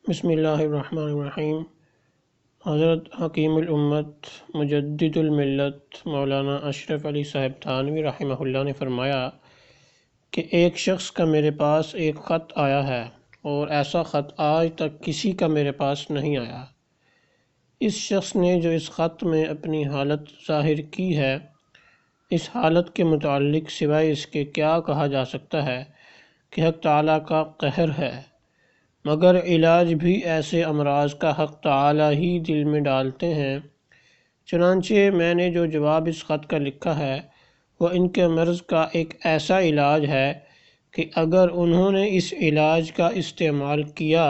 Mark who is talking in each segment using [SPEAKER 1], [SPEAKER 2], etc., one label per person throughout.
[SPEAKER 1] بسم اللہ الرحمن الرحیم۔ حضرت حکیم الامت مجدد الملت مولانا اشرف علی صاحب تھانوی رحمہ اللہ نے فرمایا کہ ایک شخص کا میرے پاس ایک خط آیا ہے اور ایسا خط آج تک کسی کا میرے پاس نہیں آیا۔ اس شخص نے جو اس خط میں اپنی حالت ظاہر کی ہے، اس حالت کے متعلق سوائے اس کے کیا کہا جا سکتا ہے کہ حق تعالیٰ کا قہر ہے، مگر علاج بھی ایسے امراض کا حق تعالیٰ ہی دل میں ڈالتے ہیں۔ چنانچہ میں نے جو جواب اس خط کا لکھا ہے وہ ان کے مرض کا ایک ایسا علاج ہے کہ اگر انہوں نے اس علاج کا استعمال کیا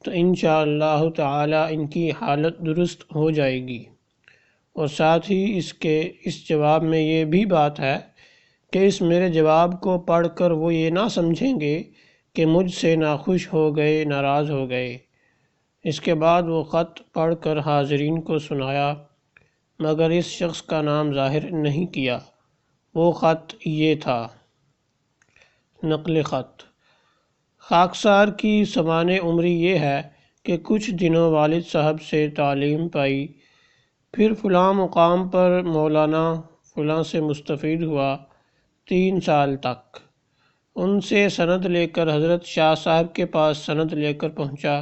[SPEAKER 1] تو انشاءاللہ تعالیٰ ان کی حالت درست ہو جائے گی۔ اور ساتھ ہی اس جواب میں یہ بھی بات ہے کہ اس میرے جواب کو پڑھ کر وہ یہ نہ سمجھیں گے کہ مجھ سے ناخوش ہو گئے، ناراض ہو گئے۔ اس کے بعد وہ خط پڑھ کر حاضرین کو سنایا، مگر اس شخص کا نام ظاہر نہیں کیا۔ وہ خط یہ تھا: نقل خط: خاکسار کی سوانح عمری یہ ہے کہ کچھ دنوں والد صاحب سے تعلیم پائی، پھر فلاں مقام پر مولانا فلاں سے مستفید ہوا 3 سال تک۔ ان سے سند لے کر حضرت شاہ صاحب کے پاس سند لے کر پہنچا،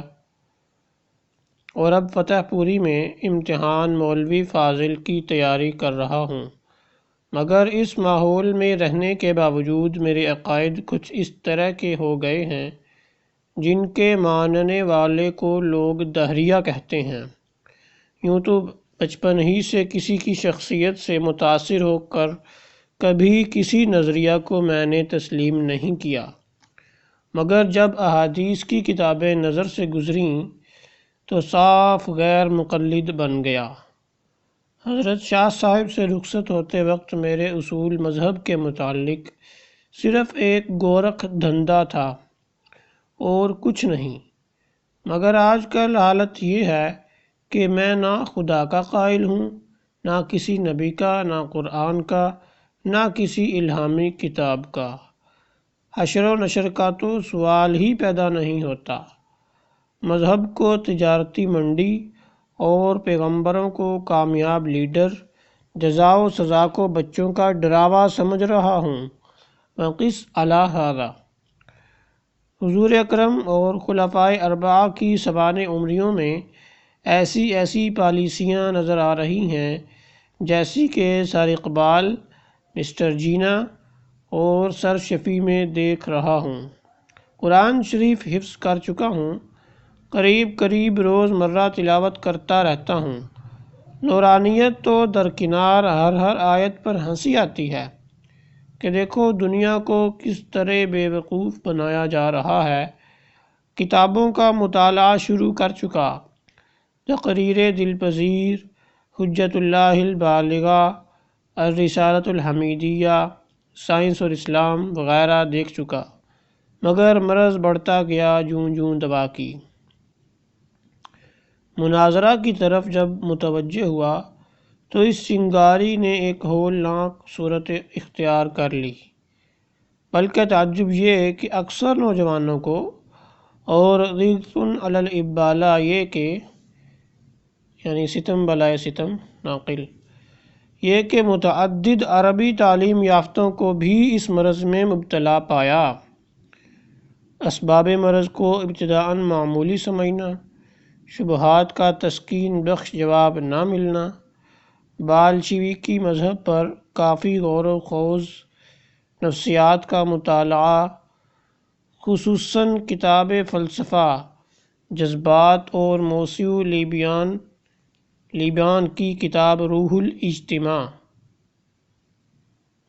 [SPEAKER 1] اور اب فتح پوری میں امتحان مولوی فاضل کی تیاری کر رہا ہوں، مگر اس ماحول میں رہنے کے باوجود میرے عقائد کچھ اس طرح کے ہو گئے ہیں جن کے ماننے والے کو لوگ دہریہ کہتے ہیں۔ یوں تو بچپن ہی سے کسی کی شخصیت سے متاثر ہو کر کبھی کسی نظریہ کو میں نے تسلیم نہیں کیا، مگر جب احادیث کی کتابیں نظر سے گزریں تو صاف غیر مقلد بن گیا۔ حضرت شاہ صاحب سے رخصت ہوتے وقت میرے اصول مذہب کے متعلق صرف ایک گورکھ دھندا تھا اور کچھ نہیں، مگر آج کل حالت یہ ہے کہ میں نہ خدا کا قائل ہوں، نہ کسی نبی کا، نہ قرآن کا، نہ کسی الہامی کتاب کا۔ حشر و نشر کا تو سوال ہی پیدا نہیں ہوتا۔ مذہب کو تجارتی منڈی اور پیغمبروں کو کامیاب لیڈر، جزا و سزا کو بچوں کا ڈراوا سمجھ رہا ہوں۔ وقس علی ھذا، حضور اکرم اور خلفائے اربعہ کی سوانح عمریوں میں ایسی پالیسیاں نظر آ رہی ہیں جیسی کہ سر اقبال، مسٹر جینا اور سر شفیع میں دیکھ رہا ہوں۔ قرآن شریف حفظ کر چکا ہوں، قریب روز مرہ تلاوت کرتا رہتا ہوں۔ نورانیت تو درکنار، ہر آیت پر ہنسی آتی ہے کہ دیکھو دنیا کو کس طرح بے وقوف بنایا جا رہا ہے۔ کتابوں کا مطالعہ شروع کر چکا، تقریر دلپذیر، حجت اللہ البالغہ، الرسالۃ الحمیدیہ، سائنس اور اسلام وغیرہ دیکھ چکا، مگر مرض بڑھتا گیا جوں دوا کی۔ مناظرہ کی طرف جب متوجہ ہوا تو اس چنگاری نے ایک ہولناک صورت اختیار کر لی۔ بلکہ تعجب یہ کہ اکثر نوجوانوں کو، اور غیرۃ علی الابالہ یہ کہ یعنی ستم بلائے ستم ناقل، یہ کہ متعدد عربی تعلیم یافتوں کو بھی اس مرض میں مبتلا پایا۔ اسباب مرض کو ابتداءً معمولی سمجھنا، شبہات کا تسکین بخش جواب نہ ملنا، بالشویکی مذہب پر کافی غور و خوض، نفسیات کا مطالعہ، خصوصاً کتاب فلسفہ جذبات اور موسیو لیبیان کی کتاب روح الاجتماع،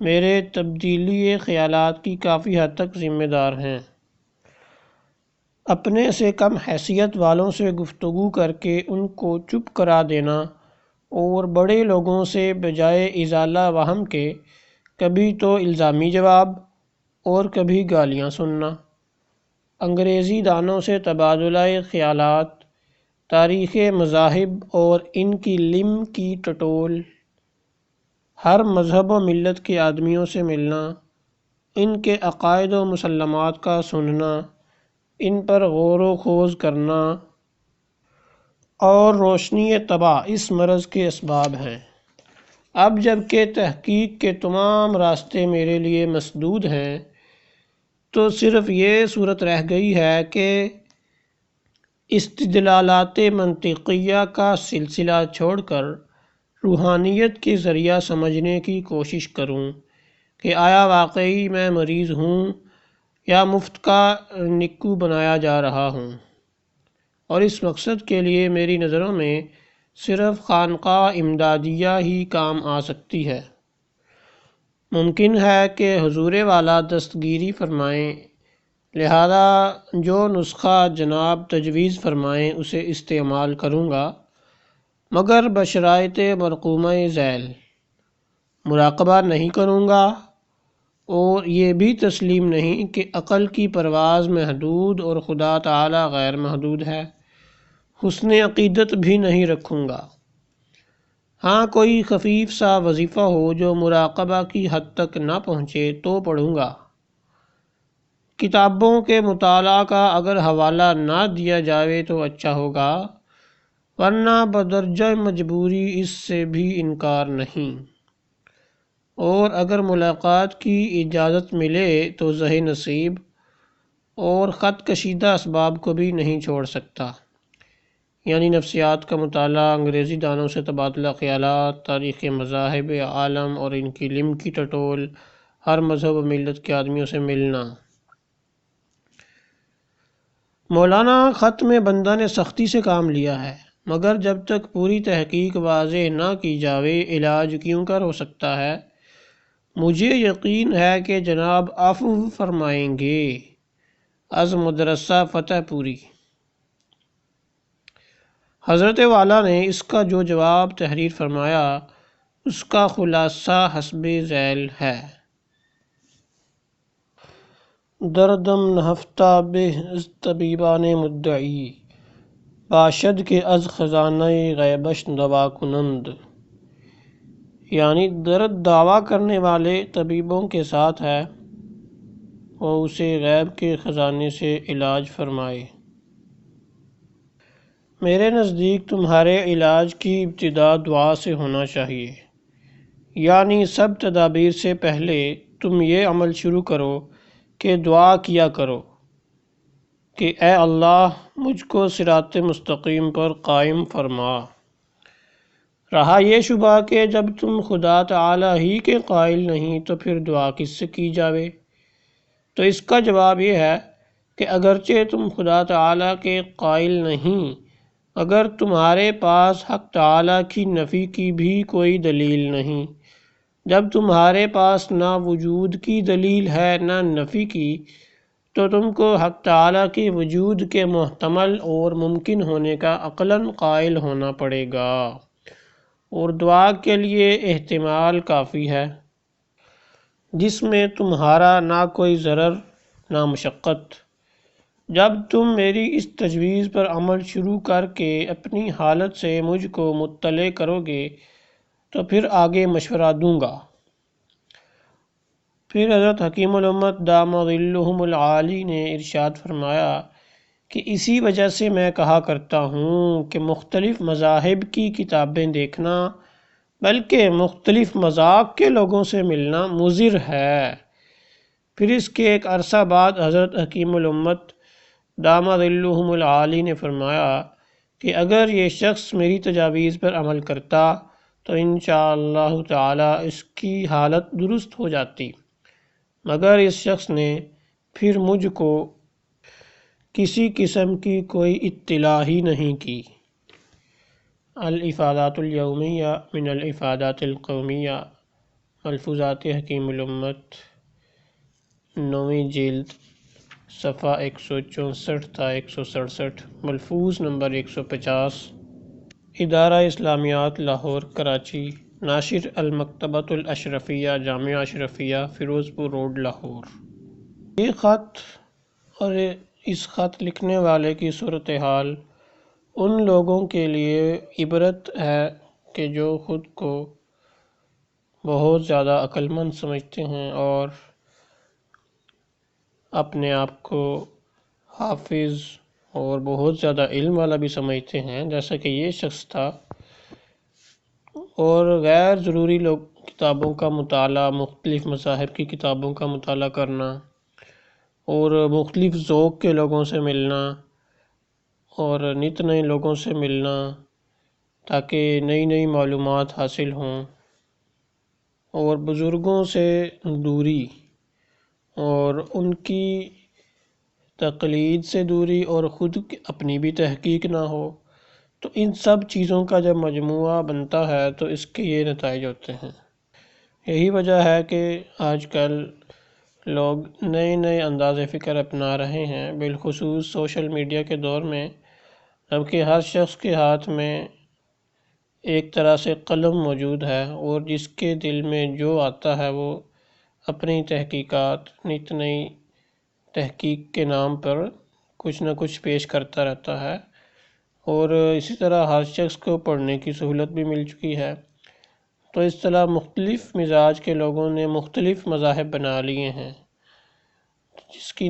[SPEAKER 1] میرے تبدیلی خیالات کی کافی حد تک ذمہ دار ہیں۔ اپنے سے کم حیثیت والوں سے گفتگو کر کے ان کو چپ کرا دینا، اور بڑے لوگوں سے بجائے ازالہ وہم کے کبھی تو الزامی جواب اور کبھی گالیاں سننا، انگریزی دانوں سے تبادلہ خیالات، تاریخ مذاہب اور ان کی لم کی ٹٹول، ہر مذہب و ملت کے آدمیوں سے ملنا، ان کے عقائد و مسلمات کا سننا، ان پر غور و خوض کرنا، اور روشنی طبع اس مرض کے اسباب ہیں۔ اب جب کہ تحقیق کے تمام راستے میرے لیے مسدود ہیں تو صرف یہ صورت رہ گئی ہے کہ استدلالات منطقیہ کا سلسلہ چھوڑ کر روحانیت کے ذریعہ سمجھنے کی کوشش کروں کہ آیا واقعی میں مریض ہوں یا مفت کا نکو بنایا جا رہا ہوں، اور اس مقصد کے لیے میری نظروں میں صرف خانقاہ امدادیہ ہی کام آ سکتی ہے۔ ممکن ہے کہ حضور والا دستگیری فرمائیں، لہذا جو نسخہ جناب تجویز فرمائیں اسے استعمال کروں گا، مگر بشرائط مرقومہ ذیل مراقبہ نہیں کروں گا، اور یہ بھی تسلیم نہیں کہ عقل کی پرواز محدود اور خدا تعالی غیر محدود ہے۔ حسن عقیدت بھی نہیں رکھوں گا۔ ہاں کوئی خفیف سا وظیفہ ہو جو مراقبہ کی حد تک نہ پہنچے تو پڑھوں گا۔ کتابوں کے مطالعہ کا اگر حوالہ نہ دیا جائے تو اچھا ہوگا، ورنہ بدرجہ مجبوری اس سے بھی انکار نہیں، اور اگر ملاقات کی اجازت ملے تو زہ نصیب، اور خط کشیدہ اسباب کو بھی نہیں چھوڑ سکتا، یعنی نفسیات کا مطالعہ، انگریزی دانوں سے تبادلہ خیالات، تاریخ مذاہب عالم اور ان کی علم کی ٹٹول، ہر مذہب و ملت کے آدمیوں سے ملنا۔ مولانا خط میں بندہ نے سختی سے کام لیا ہے، مگر جب تک پوری تحقیق واضح نہ کی جاوے علاج کیوں کر ہو سکتا ہے؟ مجھے یقین ہے کہ جناب عفو فرمائیں گے۔ از مدرسہ فتح پوری۔ حضرت والا نے اس کا جو جواب تحریر فرمایا اس کا خلاصہ حسب ذیل ہے: دردم نہفتہ بہ از طبیبان مدعی، باشد کے از خزانہ غیبش دوا کنند، یعنی درد دعویٰ کرنے والے طبیبوں کے ساتھ ہے، وہ اسے غیب کے خزانے سے علاج فرمائے۔ میرے نزدیک تمہارے علاج کی ابتدا دعا سے ہونا چاہیے، یعنی سب تدابیر سے پہلے تم یہ عمل شروع کرو کہ دعا کیا کرو کہ اے اللہ مجھ کو صراط مستقیم پر قائم فرما۔ رہا یہ شبہ کہ جب تم خدا تعالی ہی کے قائل نہیں تو پھر دعا کس سے کی جاوے، تو اس کا جواب یہ ہے کہ اگرچہ تم خدا تعالی کے قائل نہیں، اگر تمہارے پاس حق تعالی کی نفی کی بھی کوئی دلیل نہیں، جب تمہارے پاس نہ وجود کی دلیل ہے نہ نفی کی، تو تم کو حق تعالی کے وجود کے محتمل اور ممکن ہونے کا عقلاً قائل ہونا پڑے گا، اور دعا کے لیے احتمال کافی ہے جس میں تمہارا نہ کوئی ضرر نہ مشقت۔ جب تم میری اس تجویز پر عمل شروع کر کے اپنی حالت سے مجھ کو مطلع کرو گے تو پھر آگے مشورہ دوں گا۔ پھر حضرت حکیم الامت دام ظلہم العالی نے ارشاد فرمایا کہ اسی وجہ سے میں کہا کرتا ہوں کہ مختلف مذاہب کی کتابیں دیکھنا بلکہ مختلف مذاق کے لوگوں سے ملنا مضر ہے۔ پھر اس کے ایک عرصہ بعد حضرت حکیم الامت دام ظلہم العالی نے فرمایا کہ اگر یہ شخص میری تجاویز پر عمل کرتا تو انشاءاللہ تعالی اس کی حالت درست ہو جاتی، مگر اس شخص نے پھر مجھ کو کسی قسم کی کوئی اطلاع ہی نہیں کی۔ الافادات الیومیہ من الافادات القومیہ، ملفوظات حکیم الامت، 9ویں جلد، صفحہ 164 تا 167، ملفوظ نمبر 150، ادارہ اسلامیات لاہور کراچی، ناشر المکتبۃ الاشرفیہ، جامعہ اشرفیہ، فیروز پور روڈ، لاہور۔ یہ خط اور اس خط لکھنے والے کی صورتحال ان لوگوں کے لیے عبرت ہے کہ جو خود کو بہت زیادہ عقل مند سمجھتے ہیں اور اپنے آپ کو حافظ اور بہت زیادہ علم والا بھی سمجھتے ہیں جیسا کہ یہ شخص تھا، اور غیر ضروری کتابوں کا مطالعہ، مختلف مذاہب کی کتابوں کا مطالعہ کرنا اور مختلف ذوق کے لوگوں سے ملنا اور نت نئے لوگوں سے ملنا تاکہ نئی نئی معلومات حاصل ہوں، اور بزرگوں سے دوری اور ان کی تقلید سے دوری اور خود اپنی بھی تحقیق نہ ہو، تو ان سب چیزوں کا جب مجموعہ بنتا ہے تو اس کے یہ نتائج ہوتے ہیں۔ یہی وجہ ہے کہ آج کل لوگ نئے نئے انداز فکر اپنا رہے ہیں، بالخصوص سوشل میڈیا کے دور میں، جبکہ ہر شخص کے ہاتھ میں ایک طرح سے قلم موجود ہے، اور جس کے دل میں جو آتا ہے وہ اپنی تحقیقات، نت نئی تحقیق کے نام پر کچھ نہ کچھ پیش کرتا رہتا ہے، اور اسی طرح ہر شخص کو پڑھنے کی سہولت بھی مل چکی ہے، تو اس طرح مختلف مزاج کے لوگوں نے مختلف مذاہب بنا لیے ہیں، جس کی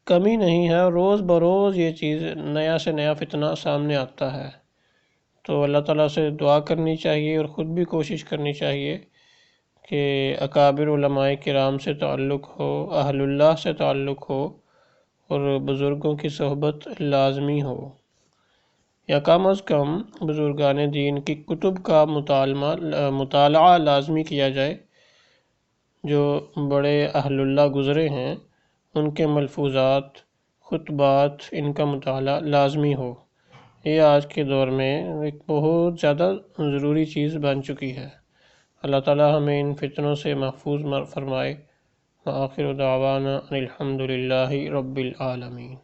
[SPEAKER 1] کمی نہیں ہے، روز بروز یہ چیز نیا سے نیا فتنہ سامنے آتا ہے۔ تو اللہ تعالیٰ سے دعا کرنی چاہیے اور خود بھی کوشش کرنی چاہیے کہ اکابر علماء کرام سے تعلق ہو، اہل اللہ سے تعلق ہو، اور بزرگوں کی صحبت لازمی ہو، یا کم از کم بزرگان دین کی کتب کا مطالعہ لازمی کیا جائے، جو بڑے اہل اللہ گزرے ہیں ان کے ملفوظات، خطبات، ان کا مطالعہ لازمی ہو۔ یہ آج کے دور میں ایک بہت زیادہ ضروری چیز بن چکی ہے۔ اللہ تعالیٰ ہمیں ان فتنوں سے محفوظ فرمائے۔ وآخر دعوانا ان الحمد للہ رب العالمین۔